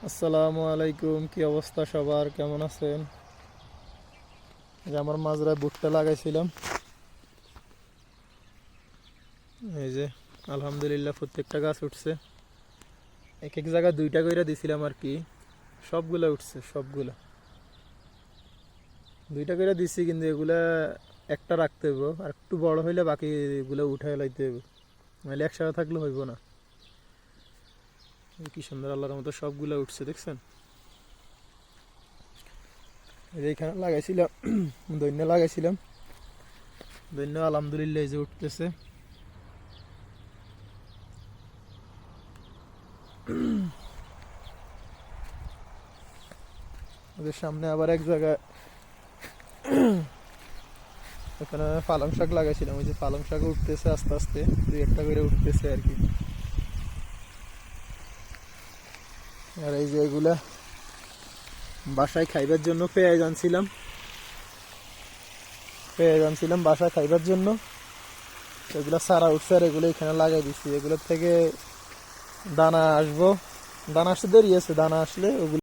আসসালামু আলাইকুম, কি অবস্থা সবার, কেমন আছেন? এই যে আমার মাজরায় ভুট্টা লাগাইছিলাম। এই যে আলহামদুলিল্লাহ প্রত্যেকটা গাছ উঠছে। এক এক জায়গায় দুইটা কইরা দিছিলাম আর কি, সবগুলা উঠছে, সবগুলা দুইটা কইরা দিছি, কিন্তু এগুলা একটা রাখতে হইব, আর একটু বড় হইলে বাকি এগুলো উঠাই লাইতে হইব, নাহলে একসাথে থাকলে হইব না। এই কি সুন্দর আল্লাহর মতো সবগুলা উঠছে, দেখছেন? এই যে এখানে লাগাইছিলাম দৈন্য লাগাইছিলাম, দৈন্য আলহামদুলিল্লাহ এই যে উঠতেছে। ওদের সামনে আবার এক জায়গায় ওখানে পালং শাক লাগাইছিলাম, ওই যে পালং শাক উঠতেছে আস্তে আস্তে, দুই একটা করে উঠতেছে আর কি। আর এই যে এগুলা বাসায় খাইবার জন্য পেঁয়াজ আনছিলাম বাসায় খাইবার জন্য। এগুলা সারা উঠছে আর এগুলো এখানে লাগাই দিচ্ছি, এগুলোর থেকে দানা আসবো। দানা আসতে দেরি আছে, দানা আসলে ওগুলো